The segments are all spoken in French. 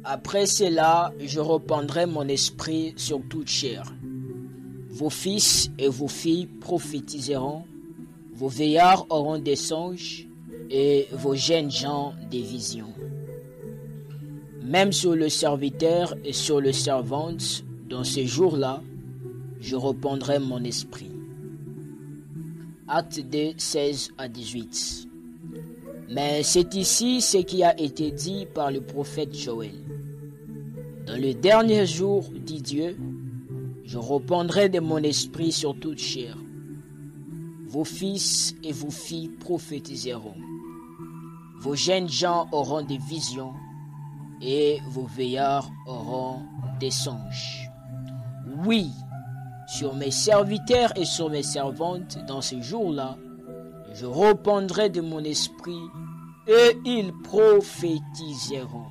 Après cela, je répandrai mon esprit sur toute chair. Vos fils et vos filles prophétiseront, vos vieillards auront des songes et vos jeunes gens des visions. Même sur le serviteur et sur le servante, dans ces jours-là, je répandrai mon esprit. Acte 2, 16 à 18. Mais c'est ici ce qui a été dit par le prophète Joël. Dans le dernier jour, dit Dieu, je répandrai de mon esprit sur toute chair. Vos fils et vos filles prophétiseront. Vos jeunes gens auront des visions et vos vieillards auront des songes. Oui, sur mes serviteurs et sur mes servantes, dans ces jours-là, je répandrai de mon esprit et ils prophétiseront.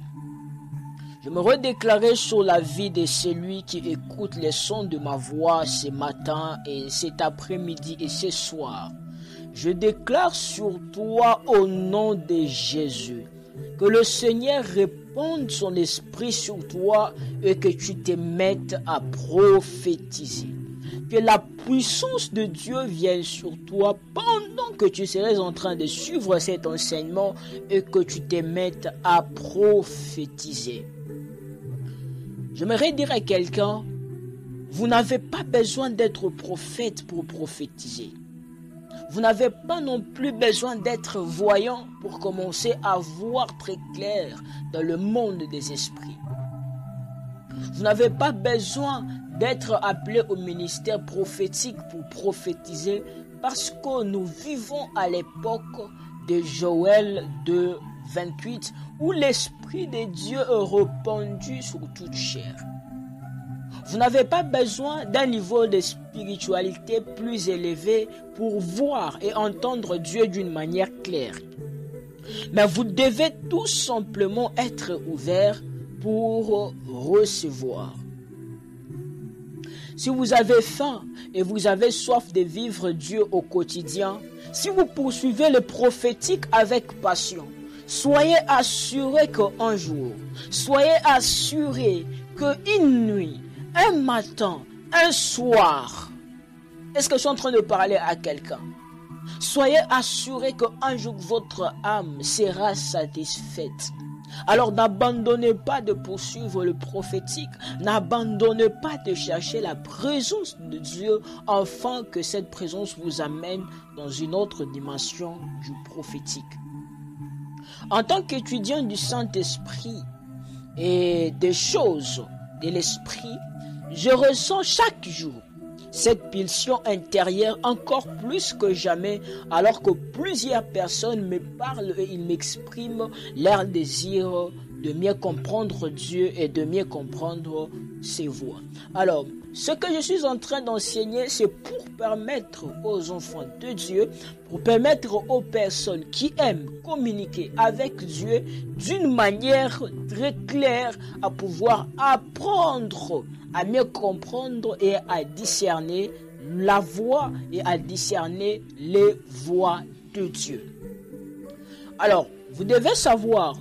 Je me redéclarerai sur la vie de celui qui écoute les sons de ma voix ce matin et cet après-midi et ce soir. Je déclare sur toi au nom de Jésus que le Seigneur répande son esprit sur toi et que tu te mettes à prophétiser. Que la puissance de Dieu vienne sur toi pendant que tu serais en train de suivre cet enseignement et que tu te mettes à prophétiser. J'aimerais dire à quelqu'un, vous n'avez pas besoin d'être prophète pour prophétiser. Vous n'avez pas non plus besoin d'être voyant pour commencer à voir très clair dans le monde des esprits. Vous n'avez pas besoin d'être appelé au ministère prophétique pour prophétiser parce que nous vivons à l'époque de Joël 2, 28 où l'Esprit de Dieu est répandu sur toute chair. Vous n'avez pas besoin d'un niveau de spiritualité plus élevé pour voir et entendre Dieu d'une manière claire. Mais vous devez tout simplement être ouvert pour recevoir. Si vous avez faim et vous avez soif de vivre Dieu au quotidien, si vous poursuivez le prophétique avec passion, soyez assurés qu'un jour, soyez assurés qu'une nuit, un matin, un soir, est-ce que je suis en train de parler à quelqu'un? Soyez assurés qu'un jour votre âme sera satisfaite. Alors n'abandonnez pas de poursuivre le prophétique, n'abandonnez pas de chercher la présence de Dieu afin que cette présence vous amène dans une autre dimension du prophétique. En tant qu'étudiant du Saint-Esprit et des choses de l'Esprit, je ressens chaque jour cette pulsion intérieure encore plus que jamais, alors que plusieurs personnes me parlent et ils m'expriment leur désir de mieux comprendre Dieu et de mieux comprendre ses voies. Alors, ce que je suis en train d'enseigner, c'est pour permettre aux enfants de Dieu, pour permettre aux personnes qui aiment communiquer avec Dieu d'une manière très claire à pouvoir apprendre à mieux comprendre et à discerner la voix et à discerner les voix de Dieu. Alors, vous devez savoir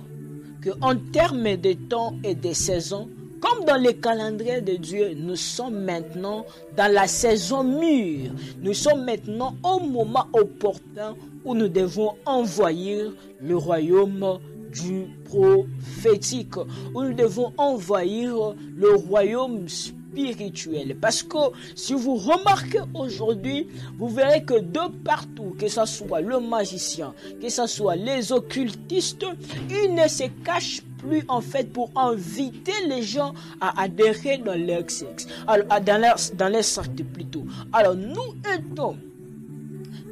qu'en termes de temps et de saison, comme dans les calendriers de Dieu, nous sommes maintenant dans la saison mûre. Nous sommes maintenant au moment opportun où nous devons envahir le royaume du prophétique, où nous devons envahir le royaume spirituel. Parce que si vous remarquez aujourd'hui, vous verrez que de partout, que ce soit le magicien, que ce soit les occultistes, ils ne se cachent plus en fait pour inviter les gens à adhérer dans leur sexe, alors dans leur secte plutôt. Alors nous étant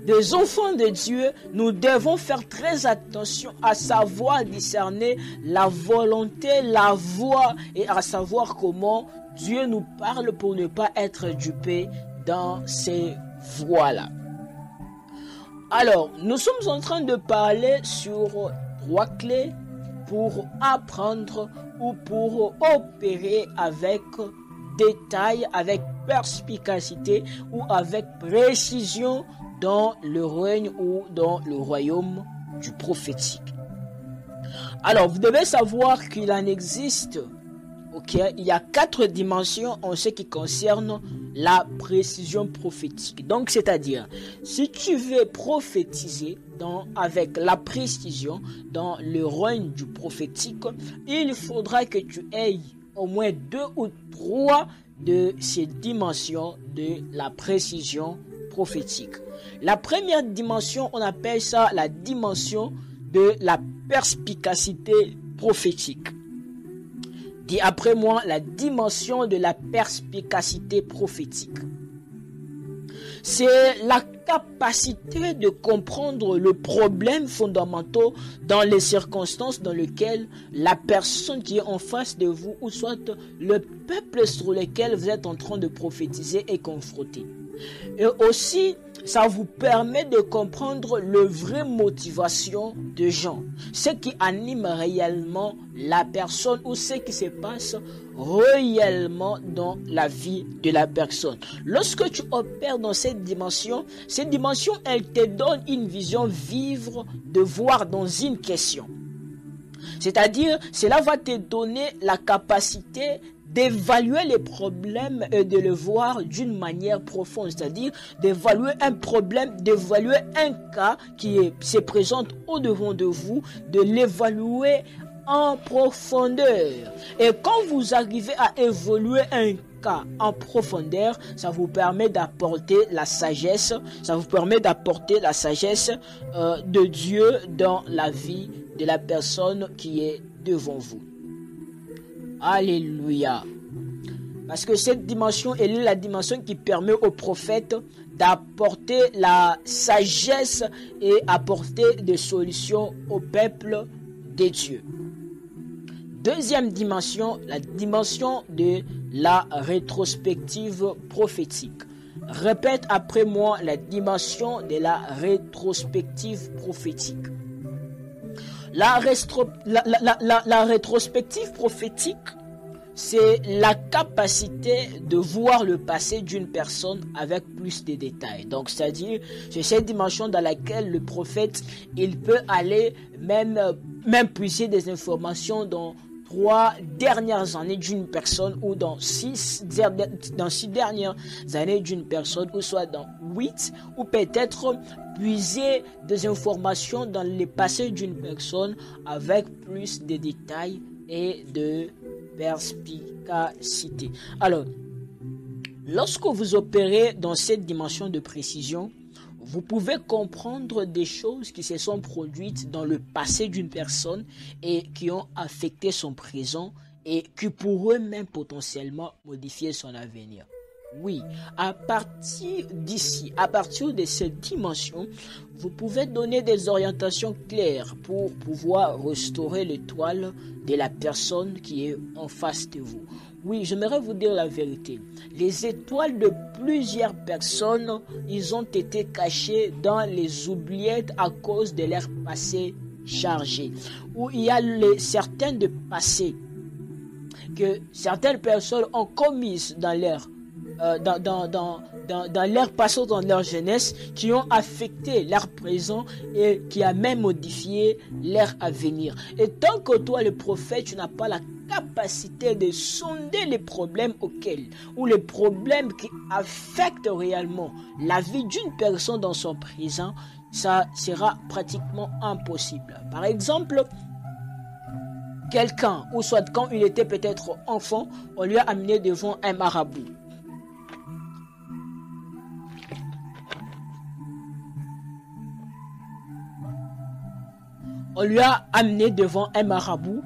des enfants de Dieu, nous devons faire très attention à savoir discerner la volonté, la voix et à savoir comment Dieu nous parle pour ne pas être dupés dans ces voies-là. Alors, nous sommes en train de parler sur 3 clés pour apprendre ou pour opérer avec détail, avec perspicacité ou avec précision dans le règne ou dans le royaume du prophétique. Alors, vous devez savoir qu'il en existe, il y a 4 dimensions en ce qui concerne la précision prophétique. Donc, c'est-à-dire, si tu veux prophétiser avec la précision dans le règne du prophétique, il faudra que tu aies au moins 2 ou 3 de ces dimensions de la précision prophétique. La première dimension, on appelle ça la dimension de la perspicacité prophétique. Dis après moi, la dimension de la perspicacité prophétique. C'est la capacité de comprendre le problème fondamental dans les circonstances dans lesquelles la personne qui est en face de vous, ou soit le peuple sur lequel vous êtes en train de prophétiser, est confronté. Et aussi, ça vous permet de comprendre la vraie motivation de gens, ce qui anime réellement la personne ou ce qui se passe réellement dans la vie de la personne. Lorsque tu opères dans cette dimension, elle te donne une vision vive de voir dans une question. C'est-à-dire, cela va te donner la capacité d'évaluer les problèmes et de le voir d'une manière profonde, c'est-à-dire d'évaluer un problème, d'évaluer un cas qui se présente au-devant de vous, de l'évaluer en profondeur. Et quand vous arrivez à évoluer un cas en profondeur, ça vous permet d'apporter la sagesse, de Dieu dans la vie de la personne qui est devant vous. Alléluia. Parce que cette dimension, elle est la dimension qui permet au prophète d'apporter la sagesse et apporter des solutions au peuple de Dieu. Deuxième dimension, la dimension de la rétrospective prophétique. Répète après moi la dimension de la rétrospective prophétique. La rétrospective prophétique, c'est la capacité de voir le passé d'une personne avec plus de détails. Donc, c'est-à-dire, c'est cette dimension dans laquelle le prophète, il peut aller même puiser des informations dans 3 dernières années d'une personne, ou dans 6 dernières années d'une personne, ou soit dans 8, ou peut-être puiser des informations dans le passé d'une personne avec plus de détails et de perspicacité. Alors, lorsque vous opérez dans cette dimension de précision, vous pouvez comprendre des choses qui se sont produites dans le passé d'une personne et qui ont affecté son présent et qui pourraient même potentiellement modifier son avenir. Oui, à partir d'ici, à partir de cette dimension, vous pouvez donner des orientations claires pour pouvoir restaurer l'étoile de la personne qui est en face de vous. Oui, j'aimerais vous dire la vérité. Les étoiles de plusieurs personnes, ils ont été cachées dans les oubliettes à cause de leur passé chargé. Où il y a certaines de passés que certaines personnes ont commises dans leur passé, dans leur jeunesse, qui ont affecté leur présent et qui a même modifié leur avenir. Et tant que toi, le prophète, tu n'as pas la capacité de sonder les problèmes ou les problèmes qui affectent réellement la vie d'une personne dans son présent, ça sera pratiquement impossible. Par exemple, quelqu'un, ou soit quand il était peut-être enfant, on lui a amené devant un marabout. On lui a amené devant un marabout.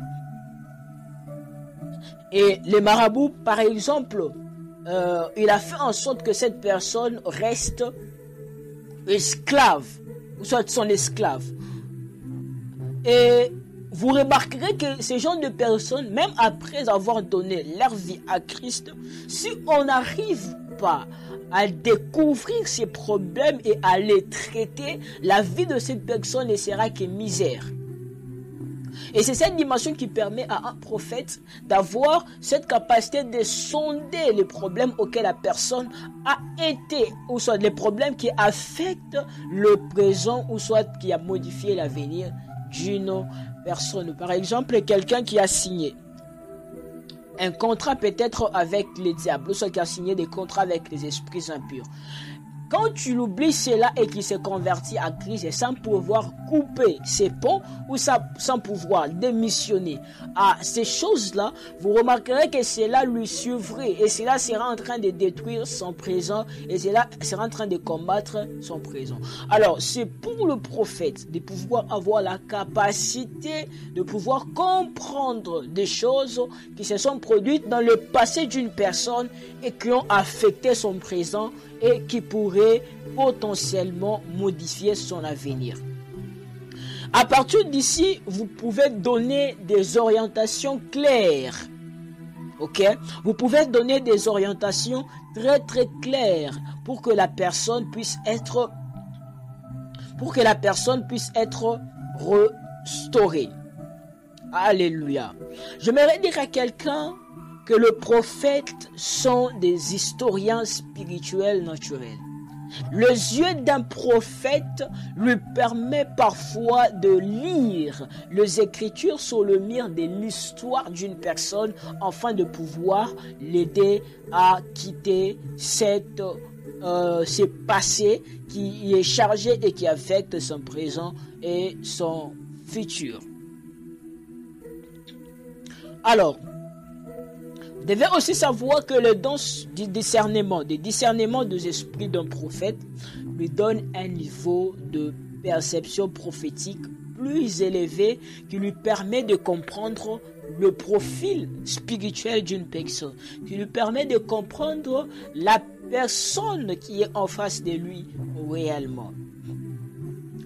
Et le marabout, par exemple, il a fait en sorte que cette personne reste esclave, ou soit son esclave. Et vous remarquerez que ces genre de personnes, même après avoir donné leur vie à Christ, si on n'arrive pas à découvrir ces problèmes et à les traiter, la vie de cette personne ne sera que misère. Et c'est cette dimension qui permet à un prophète d'avoir cette capacité de sonder les problèmes auxquels la personne a été, ou soit les problèmes qui affectent le présent, ou soit qui a modifié l'avenir d'une personne. Par exemple, quelqu'un qui a signé un contrat peut-être avec les diables, ou soit qui a signé des contrats avec les esprits impurs. Quand tu l'oublies cela et qu'il se convertit à Christ et sans pouvoir couper ses ponts ou sans pouvoir démissionner à ces choses-là, vous remarquerez que cela lui suivrait et cela sera en train de détruire son présent et cela sera en train de combattre son présent. Alors, c'est pour le prophète de pouvoir avoir la capacité de pouvoir comprendre des choses qui se sont produites dans le passé d'une personne et qui ont affecté son présent et qui pourrait potentiellement modifier son avenir. À partir d'ici, vous pouvez donner des orientations claires. Ok? Vous pouvez donner des orientations très très claires pour que la personne puisse être restaurée. Alléluia. J'aimerais dire à quelqu'un que les prophètes sont des historiens spirituels naturels. Les yeux d'un prophète lui permet parfois de lire les écritures sur le mur de l'histoire d'une personne afin de pouvoir l'aider à quitter ce passé qui est chargé et qui affecte son présent et son futur. Alors, vous devez aussi savoir que le don du discernement, des esprits d'un prophète, lui donne un niveau de perception prophétique plus élevé qui lui permet de comprendre le profil spirituel d'une personne, qui lui permet de comprendre la personne qui est en face de lui réellement.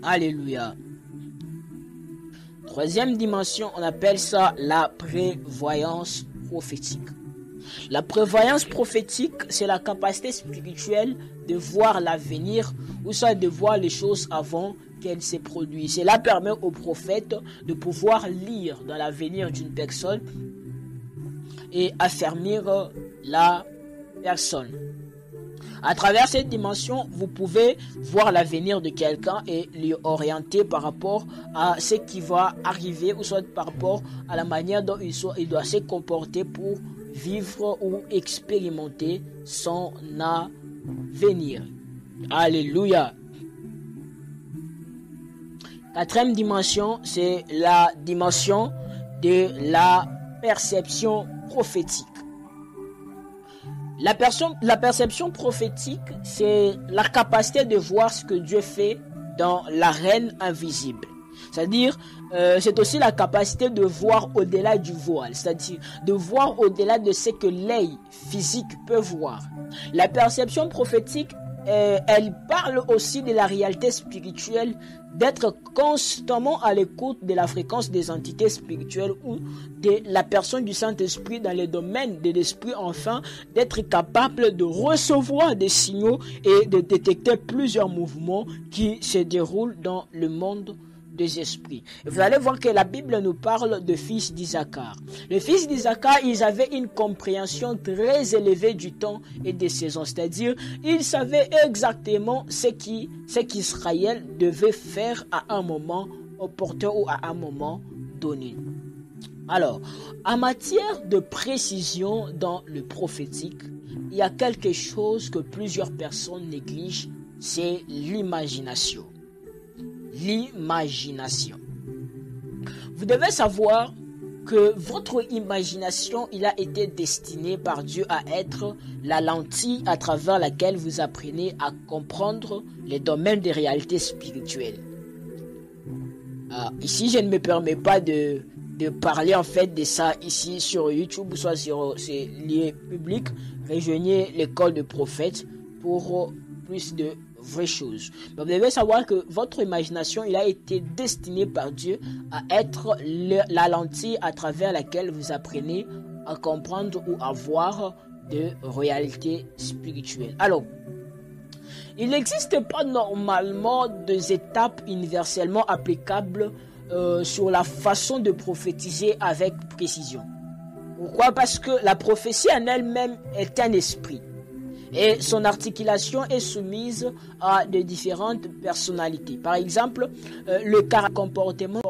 Alléluia. Troisième dimension, on appelle ça la prévoyance prophétique. La prévoyance prophétique, c'est la capacité spirituelle de voir l'avenir ou soit de voir les choses avant qu'elles se produisent. Cela permet au prophète de pouvoir lire dans l'avenir d'une personne et affermir la personne. À travers cette dimension, vous pouvez voir l'avenir de quelqu'un et lui orienter par rapport à ce qui va arriver ou soit par rapport à la manière dont il doit se comporter pour vivre ou expérimenter son avenir. Alléluia. Quatrième dimension, c'est la dimension de la perception prophétique. La perception prophétique, c'est la capacité de voir ce que Dieu fait dans l'arène invisible. C'est-à-dire, c'est aussi la capacité de voir au-delà du voile, c'est-à-dire de voir au-delà de ce que l'œil physique peut voir. La perception prophétique, elle parle aussi de la réalité spirituelle, d'être constamment à l'écoute de la fréquence des entités spirituelles ou de la personne du Saint-Esprit dans le domaine de l'esprit, enfin, d'être capable de recevoir des signaux et de détecter plusieurs mouvements qui se déroulent dans le monde des esprits. Et vous allez voir que la Bible nous parle de fils d'Isaacar. Les fils d'Isaacar, ils avaient une compréhension très élevée du temps et des saisons. C'est-à-dire, ils savaient exactement ce qu'Israël devait faire à un moment opportun ou à un moment donné. Alors, en matière de précision dans le prophétique, il y a quelque chose que plusieurs personnes négligent, c'est l'imagination. L'imagination. Vous devez savoir que votre imagination, il a été destiné par Dieu à être la lentille à travers laquelle vous apprenez à comprendre les domaines des réalités spirituelles. Ici, je ne me permets pas de parler en fait de ça ici sur YouTube ou soit sur ces liens publics. Rejoignez l'école de prophètes pour plus de vraies choses. Mais vous devez savoir que votre imagination, il a été destiné par Dieu à être la lentille à travers laquelle vous apprenez à comprendre ou à voir de réalités spirituelles. Alors, il n'existe pas normalement des étapes universellement applicables sur la façon de prophétiser avec précision. Pourquoi? Parce que la prophétie en elle-même est un esprit. Et son articulation est soumise à de différentes personnalités. Par exemple, le comportement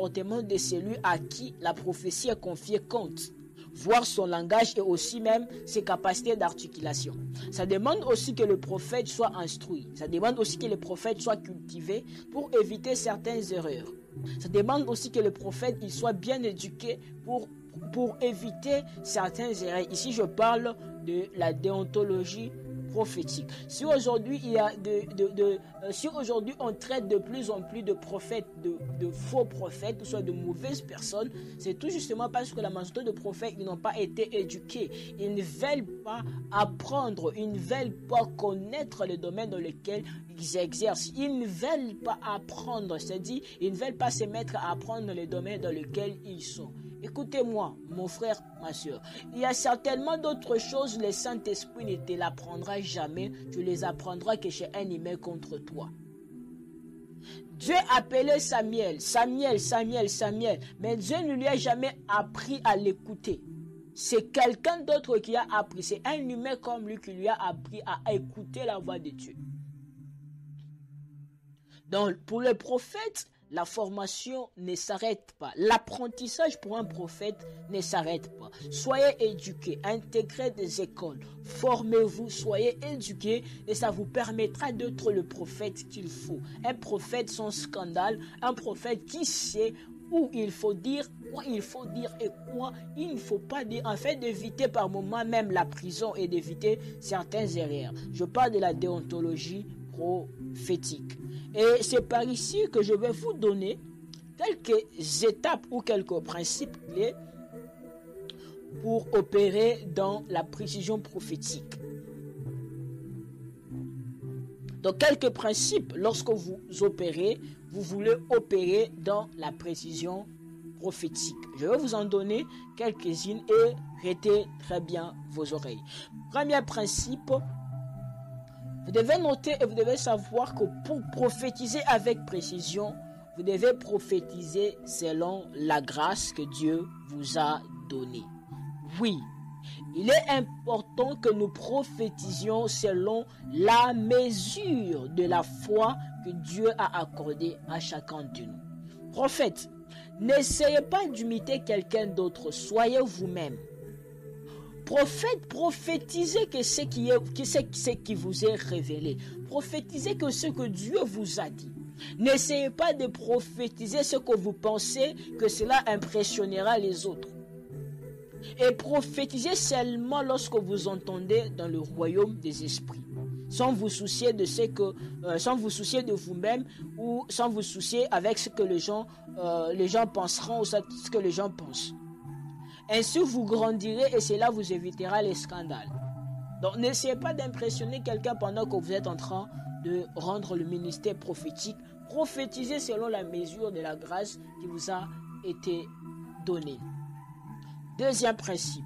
de celui à qui la prophétie est confiée compte, voir son langage et aussi même ses capacités d'articulation. Ça demande aussi que le prophète soit instruit. Ça demande aussi que le prophète soit cultivé pour éviter certaines erreurs. Ça demande aussi que le prophète il soit bien éduqué pour éviter certaines erreurs. Ici, je parle de la déontologie prophétique. Si aujourd'hui si aujourd'hui on traite de plus en plus de prophètes, de faux prophètes, ou soit de mauvaises personnes, c'est tout justement parce que la majorité de prophètes ils n'ont pas été éduqués. Ils ne veulent pas apprendre, ils ne veulent pas connaître le domaine dans lequel ils exercent. Ils ne veulent pas apprendre, c'est-à-dire ils ne veulent pas se mettre à apprendre le domaine dans lequel ils sont. Écoutez-moi, mon frère, ma soeur, il y a certainement d'autres choses, le Saint-Esprit ne te l'apprendra jamais, tu les apprendras que chez un email contre toi. Dieu appelait Samuel, mais Dieu ne lui a jamais appris à l'écouter. C'est quelqu'un d'autre qui a appris, c'est un humain comme lui qui lui a appris à écouter la voix de Dieu. Donc, pour le prophète, la formation ne s'arrête pas. L'apprentissage pour un prophète ne s'arrête pas. Soyez éduqués, intégrez des écoles, formez-vous, soyez éduqués et ça vous permettra d'être le prophète qu'il faut. Un prophète sans scandale, un prophète qui sait où il faut dire, quoi il faut dire et quoi il ne faut pas dire, afin d'éviter par moments même la prison et d'éviter certaines erreurs. Je parle de la déontologie prophétique. Et c'est par ici que je vais vous donner quelques étapes ou quelques principes clés pour opérer dans la précision prophétique. Donc, quelques principes, lorsque vous opérez, vous voulez opérer dans la précision prophétique. Je vais vous en donner quelques-unes et retenez très bien vos oreilles. Premier principe, vous devez noter et vous devez savoir que pour prophétiser avec précision, vous devez prophétiser selon la grâce que Dieu vous a donnée. Oui, il est important que nous prophétisions selon la mesure de la foi que Dieu a accordée à chacun de nous. Prophète, n'essayez pas d'imiter quelqu'un d'autre, soyez vous-même. Prophète, prophétisez que ce qui vous est révélé. Prophétisez que ce que Dieu vous a dit. N'essayez pas de prophétiser ce que vous pensez que cela impressionnera les autres. Et prophétisez seulement lorsque vous entendez dans le royaume des esprits. Sans vous soucier de sans vous soucier de vous-même ou sans vous soucier avec ce que les gens penseront ou ce que les gens pensent. Ainsi, vous grandirez et cela vous évitera les scandales. Donc, n'essayez pas d'impressionner quelqu'un pendant que vous êtes en train de rendre le ministère prophétique. Prophétisez selon la mesure de la grâce qui vous a été donnée. Deuxième principe.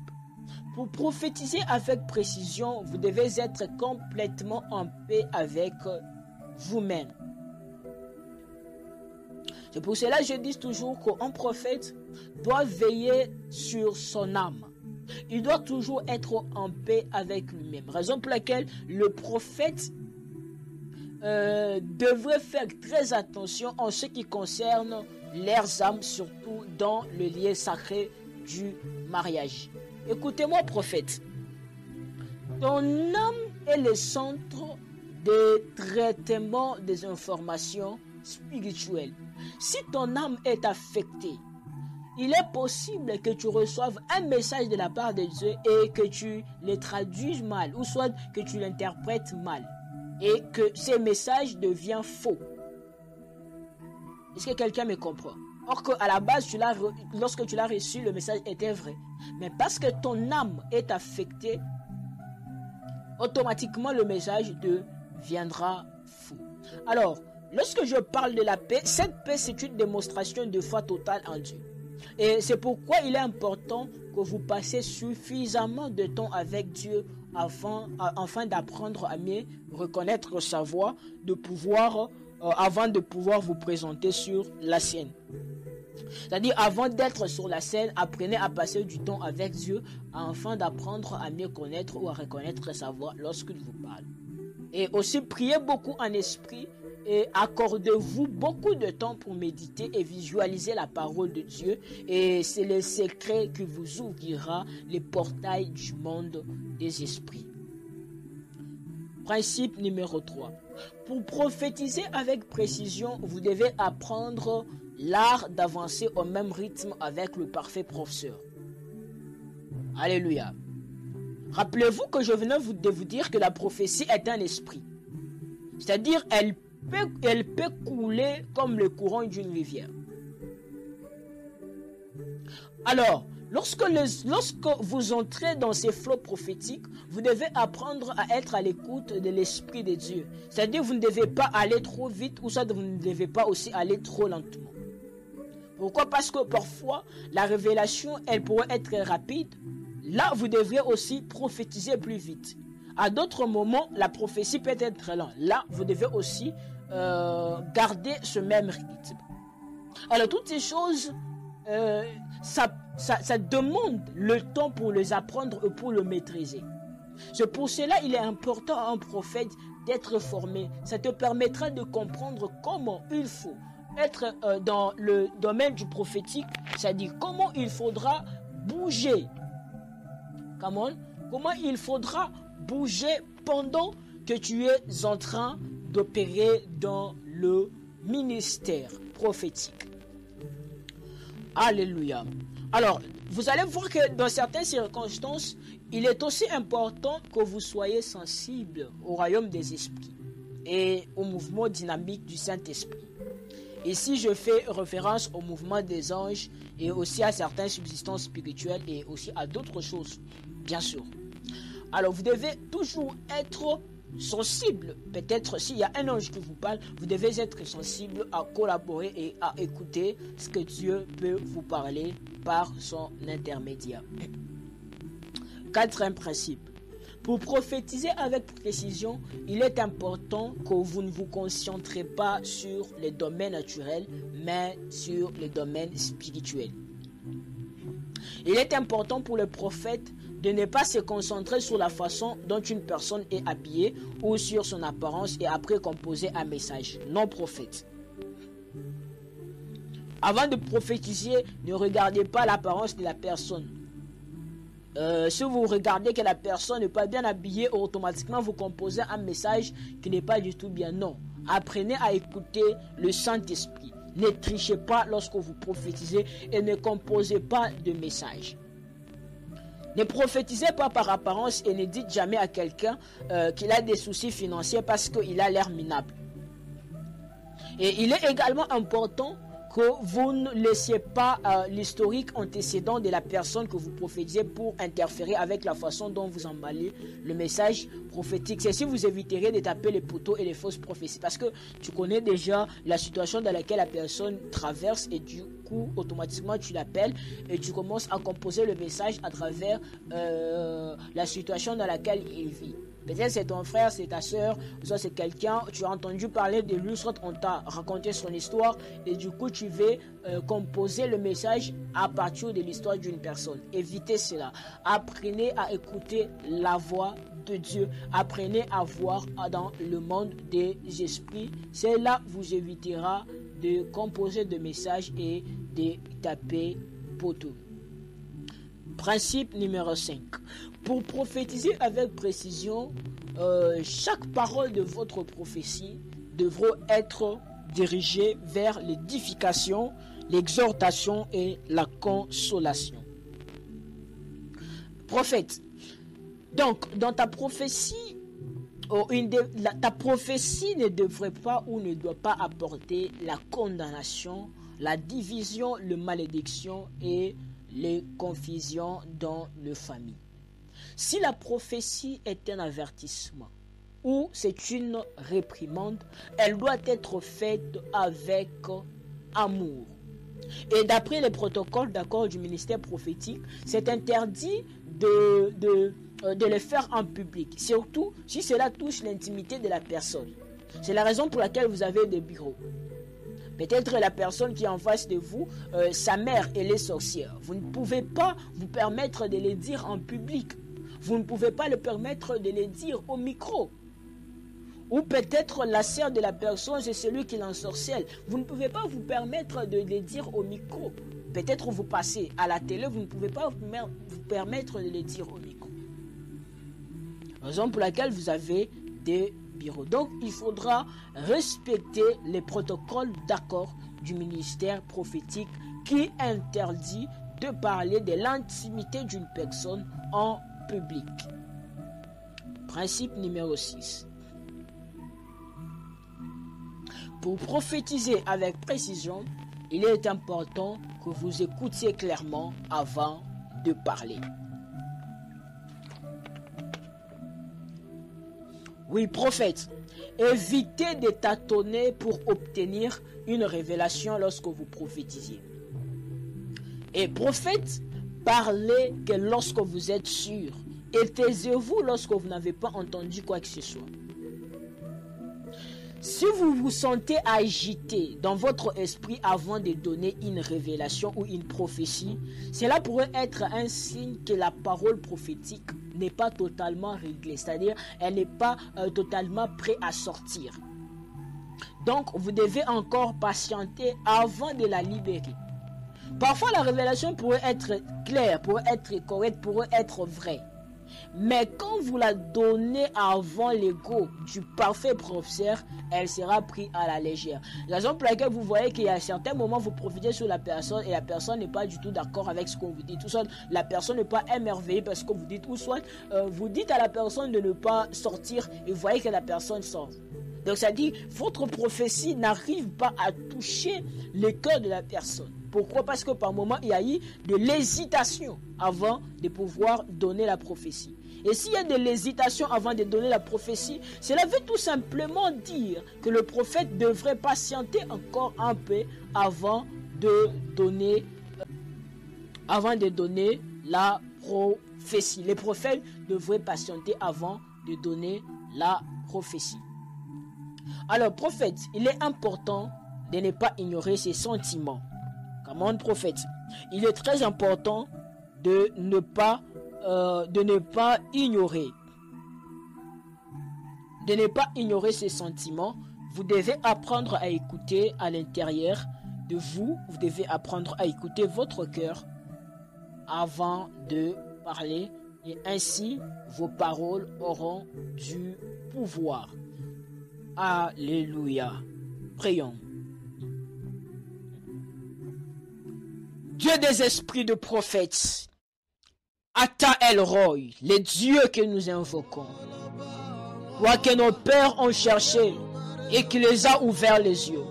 Pour prophétiser avec précision, vous devez être complètement en paix avec vous-même. C'est pour cela que je dis toujours qu'un prophète doit veiller sur son âme. Il doit toujours être en paix avec lui-même. Raison pour laquelle le prophète devrait faire très attention en ce qui concerne leurs âmes, surtout dans le lien sacré du mariage. Écoutez-moi, prophète. Ton âme est le centre de traitement des informations spirituelles. Si ton âme est affectée, il est possible que tu reçoives un message de la part de Dieu et que tu le traduises mal, ou soit que tu l'interprètes mal, et que ce message devient faux. Est-ce que quelqu'un me comprend? Or qu'à la base, lorsque tu l'as reçu, le message était vrai. Mais parce que ton âme est affectée, automatiquement le message deviendra faux. Alors, lorsque je parle de la paix, cette paix c'est une démonstration de foi totale en Dieu. Et c'est pourquoi il est important que vous passiez suffisamment de temps avec Dieu afin d'apprendre à mieux reconnaître sa voix, avant de pouvoir vous présenter sur la sienne. C'est-à-dire, avant d'être sur la scène, apprenez à passer du temps avec Dieu afin d'apprendre à mieux connaître ou à reconnaître sa voix lorsqu'il vous parle. Et aussi, priez beaucoup en esprit et accordez-vous beaucoup de temps pour méditer et visualiser la parole de Dieu. Et c'est le secret qui vous ouvrira les portails du monde des esprits. Principe numéro 3. Pour prophétiser avec précision, vous devez apprendre l'art d'avancer au même rythme avec le parfait professeur. Alléluia. Rappelez-vous que je venais de vous dire que la prophétie est un esprit. C'est-à-dire, elle peut couler comme le courant d'une rivière. Alors, lorsque vous entrez dans ces flots prophétiques, vous devez apprendre à être à l'écoute de l'Esprit de Dieu. C'est-à-dire, vous ne devez pas aller trop vite ou ça, vous ne devez pas aussi aller trop lentement. Pourquoi? Parce que parfois, la révélation, elle pourrait être rapide. Là, vous devriez aussi prophétiser plus vite. À d'autres moments, la prophétie peut être lente. Là, vous devez aussi garder ce même rythme. Alors, toutes ces choses, ça demande le temps pour les apprendre et pour le maîtriser. C'est pour cela il est important à un prophète d'être formé. Ça te permettra de comprendre comment il faut être dans le domaine du prophétique, c'est-à-dire comment il faudra bouger. Comment il faudra bouger pendant que tu es en train d'opérer dans le ministère prophétique. Alléluia. Alors, vous allez voir que dans certaines circonstances, il est aussi important que vous soyez sensible au royaume des esprits et au mouvement dynamique du Saint-Esprit. Ici, je fais référence au mouvement des anges et aussi à certaines subsistances spirituelles et aussi à d'autres choses, bien sûr. Alors, vous devez toujours être sensible. Peut-être s'il y a un ange qui vous parle, vous devez être sensible à collaborer et à écouter ce que Dieu peut vous parler par son intermédiaire. Quatrième principe. Pour prophétiser avec précision, il est important que vous ne vous concentrez pas sur les domaines naturels, mais sur les domaines spirituels. Il est important pour le prophète de ne pas se concentrer sur la façon dont une personne est habillée ou sur son apparence et après composer un message. Non prophète. Avant de prophétiser, ne regardez pas l'apparence de la personne. Si vous regardez que la personne n'est pas bien habillée, automatiquement vous composez un message qui n'est pas du tout bien. Non. Apprenez à écouter le Saint-Esprit. Ne trichez pas lorsque vous prophétisez et ne composez pas de message. Ne prophétisez pas par apparence et ne dites jamais à quelqu'un qu'il a des soucis financiers parce qu'il a l'air minable. Et il est également important que vous ne laissiez pas l'historique antécédent de la personne que vous prophétisez pour interférer avec la façon dont vous emballez le message prophétique. C'est si vous éviterez de taper les poteaux et les fausses prophéties parce que tu connais déjà la situation dans laquelle la personne traverse et du coup automatiquement tu l'appelles et tu commences à composer le message à travers la situation dans laquelle il vit. Peut-être c'est ton frère, c'est ta soeur, soit c'est quelqu'un, tu as entendu parler de lui, soit on t'a raconté son histoire et du coup tu veux composer le message à partir de l'histoire d'une personne. Évitez cela. Apprenez à écouter la voix de Dieu. Apprenez à voir dans le monde des esprits. Cela vous évitera de composer de messages et de taper poteau. Principe numéro 5. Pour prophétiser avec précision, chaque parole de votre prophétie devra être dirigée vers l'édification, l'exhortation et la consolation. Prophète. Donc, dans ta prophétie, ta prophétie ne devrait pas ou ne doit pas apporter la condamnation, la division, la malédiction et les confusions dans les familles. Si la prophétie est un avertissement ou c'est une réprimande, elle doit être faite avec amour. Et d'après les protocoles d'accord du ministère prophétique, c'est interdit de le faire en public, surtout si cela touche l'intimité de la personne. C'est la raison pour laquelle vous avez des bureaux. Peut-être la personne qui est en face de vous, sa mère, elle est sorcière. Vous ne pouvez pas vous permettre de le dire en public. Vous ne pouvez pas le permettre de le dire au micro. Ou peut-être la sœur de la personne, c'est celui qui l'ensorcelle. Vous ne pouvez pas vous permettre de le dire au micro. Peut-être vous passez à la télé, vous ne pouvez pas vous permettre de le dire au micro. Raison pour laquelle vous avez des bureaux. Donc, il faudra respecter les protocoles d'accord du ministère prophétique qui interdit de parler de l'intimité d'une personne en public. Principe numéro 6. Pour prophétiser avec précision, il est important que vous écoutiez clairement avant de parler. Oui, prophète, évitez de tâtonner pour obtenir une révélation lorsque vous prophétisez. Et prophète, parlez que lorsque vous êtes sûr. Et taisez-vous lorsque vous n'avez pas entendu quoi que ce soit. Si vous vous sentez agité dans votre esprit avant de donner une révélation ou une prophétie, cela pourrait être un signe que la parole prophétique n'est pas totalement réglée, c'est-à-dire elle n'est pas totalement prête à sortir. Donc, vous devez encore patienter avant de la libérer. Parfois, la révélation pourrait être claire, pourrait être correcte, pourrait être vraie. Mais quand vous la donnez avant l'ego du parfait professeur, elle sera prise à la légère. La raison pour laquelle vous voyez qu'il y a certains moments vous profitez sur la personne et la personne n'est pas du tout d'accord avec ce qu'on vous dit. Tout soit la personne n'est pas émerveillée parce que vous dites, ou soit vous dites à la personne de ne pas sortir et vous voyez que la personne sort. Donc ça dit, votre prophétie n'arrive pas à toucher le cœur de la personne. Pourquoi? Parce que par moment, il y a eu de l'hésitation avant de pouvoir donner la prophétie. Et s'il y a de l'hésitation avant de donner la prophétie, cela veut tout simplement dire que le prophète devrait patienter encore un peu avant de donner la prophétie. Les prophètes devraient patienter avant de donner la prophétie. Alors, prophète, il est important de ne pas ignorer ses sentiments. Comme un prophète, il est très important de ne pas ignorer ses sentiments. Vous devez apprendre à écouter à l'intérieur de vous. Vous devez apprendre à écouter votre cœur avant de parler. Et ainsi, vos paroles auront du pouvoir. Alléluia. Prions. Dieu des esprits de prophètes, Ata El Roi, les dieux que nous invoquons, toi que nos pères ont cherché et qui les a ouverts les yeux.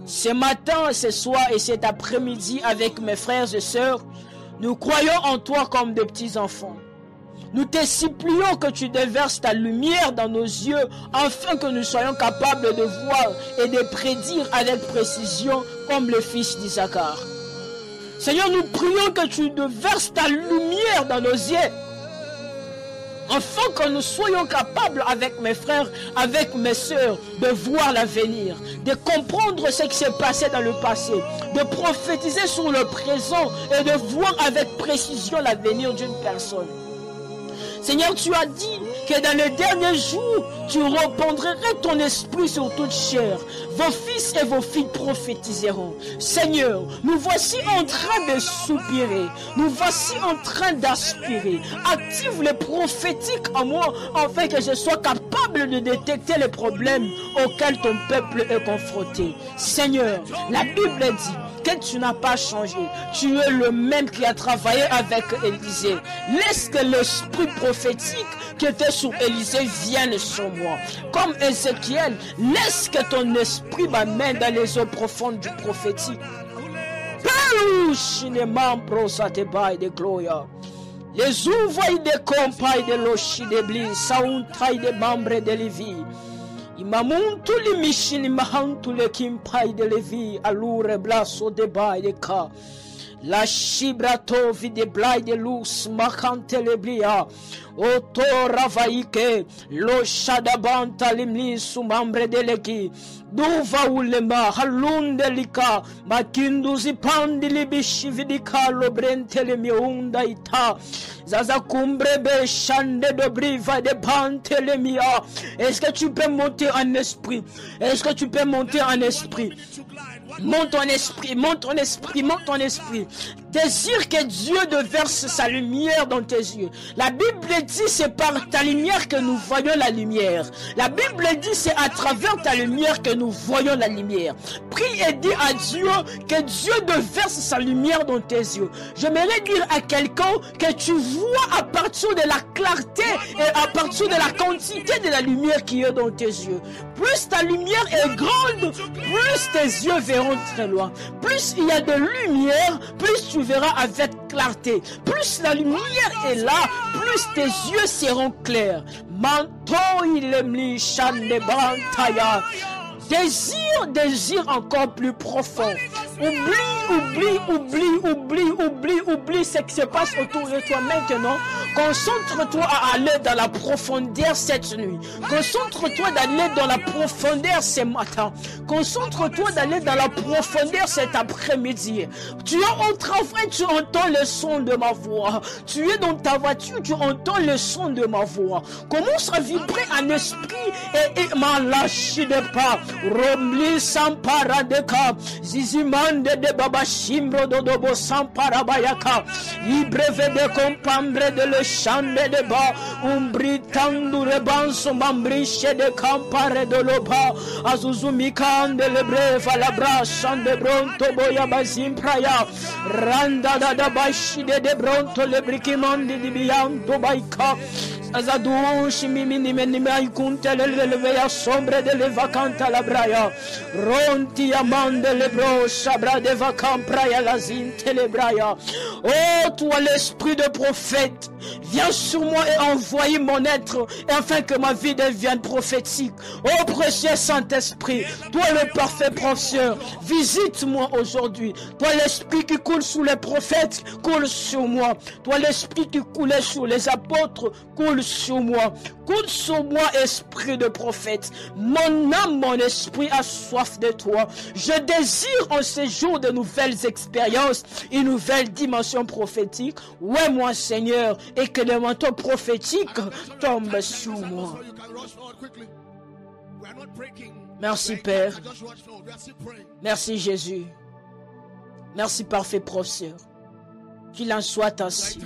Ce matin, ce soir et cet après-midi avec mes frères et sœurs, nous croyons en toi comme de petits enfants. Nous te supplions que tu déverses ta lumière dans nos yeux afin que nous soyons capables de voir et de prédire avec précision comme le fils d'Issachar. Seigneur, nous prions que tu déverses ta lumière dans nos yeux afin que nous soyons capables avec mes frères, avec mes sœurs, de voir l'avenir, de comprendre ce qui s'est passé dans le passé, de prophétiser sur le présent et de voir avec précision l'avenir d'une personne. Seigneur, tu as dit que dans les derniers jours, tu répandras ton esprit sur toute chair. Vos fils et vos filles prophétiseront. Seigneur, nous voici en train de soupirer. Nous voici en train d'aspirer. Active les prophétiques en moi, afin que je sois capable de détecter les problèmes auxquels ton peuple est confronté. Seigneur, la Bible dit que tu n'as pas changé. Tu es le même qui a travaillé avec Élisée. Laisse que l'esprit prophétique qui était sur Élisée vienne sur moi. Comme Ézéchiel, laisse que ton esprit m'amène dans les eaux profondes du prophétique. Les ouvrailles de compailles de l'ochi de blis, sauntailles de membres de Lévi. Imamuntu li mishini mahantu le kimpai de Levi alure blaso de baye ka La chibrato vide blai de luz makante lebria. Oto ravaike lo shadabanta limni sumambre deleki. Duva ulema halunde lika makindu zipandi libishi vidika lobrente le miunda ita. Zaza kumbre be chande de briva de pante le mia. Est-ce que tu peux monter en esprit? Est-ce que tu peux monter en esprit? Monte ton esprit, monte ton esprit, monte ton esprit. Désire que Dieu déverse sa lumière dans tes yeux. La Bible dit c'est par ta lumière que nous voyons la lumière. La Bible dit c'est à travers ta lumière que nous voyons la lumière. Prie et dis à Dieu que Dieu déverse sa lumière dans tes yeux. J'aimerais dire à quelqu'un que tu vois à partir de la clarté et à partir de la quantité de la lumière qui est dans tes yeux. Plus ta lumière est grande, plus tes yeux verront très loin. Plus il y a de lumière, plus tu verras avec clarté. Plus la lumière est là, plus tes yeux seront clairs. Manto ilemli shandebantaya. Désir encore plus profond. Oublie ce qui se passe autour de toi maintenant. Concentre-toi à aller dans la profondeur cette nuit. Concentre-toi d'aller dans la profondeur ce matin. Concentre-toi d'aller dans la profondeur cet après-midi. Tu es au travail, tu entends le son de ma voix. Tu es dans ta voiture, tu entends le son de ma voix. Commence à vibrer en esprit et m'en lâche de pas. Romli sampara de ka, zizimande de baba shimbro dodobo sampara bayaka, ibreve de compambre de le chande de ba, umbri tandu rebanso mambriche de campare de loba, azuzumi kande le breva la brashan de bronto boya bazim praya, randa da bashi de bronto le brikimandi di bianto baika. Azadouche mimini menimai kuntele leveya sombre de le vacanta la braya ronti amande le bro sabra de vacant praya la zinte le braya. Oh toi l'esprit de prophète, viens sur moi et envoie mon être afin que ma vie devienne prophétique. Oh précieux Saint-Esprit, toi le parfait professeur, visite-moi aujourd'hui. Toi l'esprit qui coule sous les prophètes, coule sur moi. Toi l'esprit qui coulait sur les apôtres, coule sur moi. Coule sur moi, esprit de prophète. Mon âme, mon esprit a soif de toi. Je désire en ces jours de nouvelles expériences, une nouvelle dimension prophétique. Ouais, moi, Seigneur, et que le manteau prophétique tombe sur moi. Merci, Père. Merci, Jésus. Merci, parfait professeur. Qu'il en soit ainsi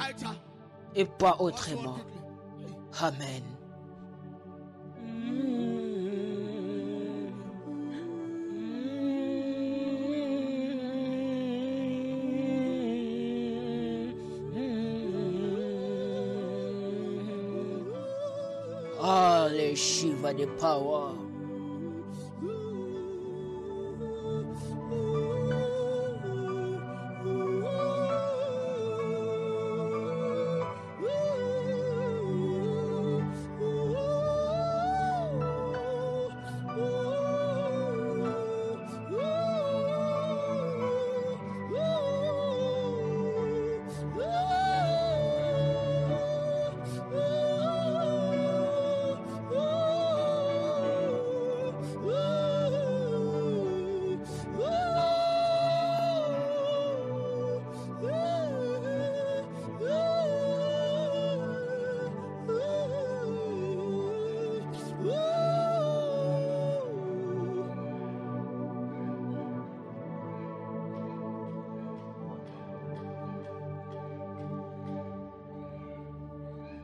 et pas autrement. Amen. Ah, les Shiva de power.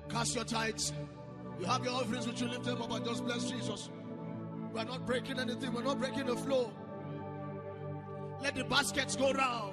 Cast your tithes. You have your offerings which you lift them up and just bless Jesus. We are not breaking anything. We're not breaking the flow. Let the baskets go round.